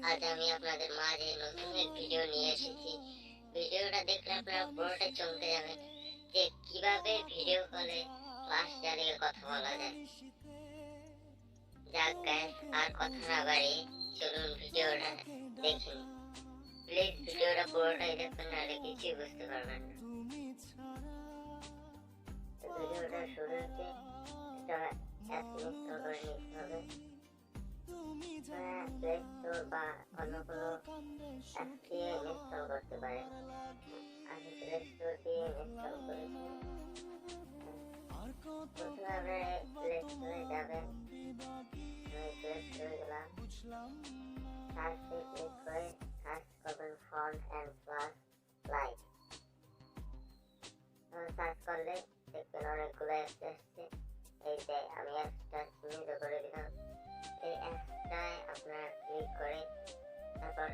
আজ আমি আপনাদের মাঝে নতুন এক ভিডিও নিয়ে এসেছি। ভিডিওটা দেখলে আপনারা পুরোটা চমকে যাবেন যে কিভাবে ভিডিও কলে ক্লাস চালিয়ে কথা বলা যায়। যাক গাইস, আর কথা না বাড়িয়ে চলুন ভিডিওটা দেখুন। প্লিজ ভিডিওটা পুরোটাই দেখবেন, নাহলে কিছুই বুঝতে পারবেন না। ভিডিওটা শুরুতে একটা অ্যাপ ইনস্টল করে নিতে হবে। প্লে স্টোর বা অন্য কোনো অ্যাপ দিয়ে ইনস্টল করতে পারেন। আমি প্লে স্টোর দিয়ে ইনস্টল করেছি। প্রথমে আপনারা প্লে স্টোরে যাবেন। আমি প্লে স্টোরে গেলাম। সার্চে ক্লিক করে সার্চ করবেন font and plus light. Search করলে দেখবেন অনেকগুলো অ্যাপস আসছে। এই যে আমি অ্যাপসটা চিহ্নিত করে দিলাম। এই অ্যাপসটায় আপনারা ক্লিক করে তারপর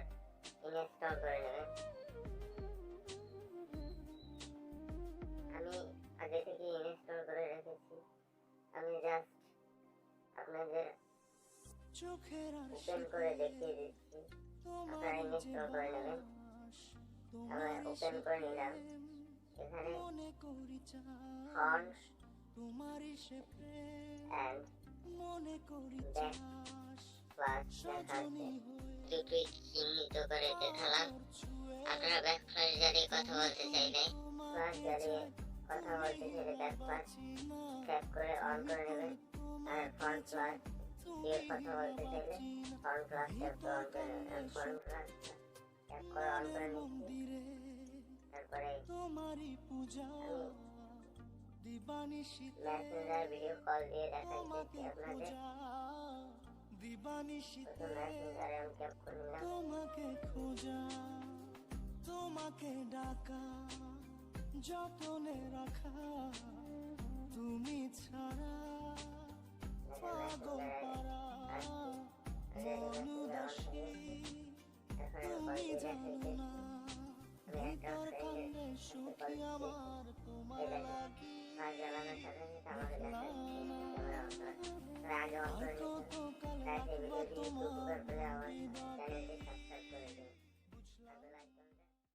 ইনস্টল করে নেবেন। আমি আগে থেকে ইনস্টল করে রেখেছি। আমি জাস্ট আপনাদের ওপেন করে দেখিয়ে দিচ্ছি, আপনারা ইনস্টল করে নেবেন। আমরা ওপেন করে নিলাম। এখানে ফন্ট অ্যান্ড ব্যাক প্লাস লেখা আছে, দুটোই চিহ্নিত করে দেখালাম। আপনারা ব্যাক প্লাস জ্বালিয়ে কথা বলতে চাইলে প্লাস জ্বালিয়ে কথা বলতে চাইলে ব্যাক প্লাস ট্যাপ করে অন করে নেবেন। আর ফ্রন্ট প্লাস দিয়ে কথা বলতে চাইলে ফ্রন্ট প্লাস ট্যাপ করে অন করে নেবেন। ফ্রন্ট প্লাস ট্যাপ করে অন করে নিচ্ছি। তারপরে আমি মেসেঞ্জার ভিডিও কল দিয়ে দেখাইতেছি আপনাদের। মেসেঞ্জারে আমি ট্যাপ করে নিলাম। তোমাকে ডাকা যতনে রাখা তুমি ছাড়া পাগল পারা অনুদাসী তুমি জানো না ভিতর কান্দে সুখী আমার তোমার লাগি আর কত কাল তোমার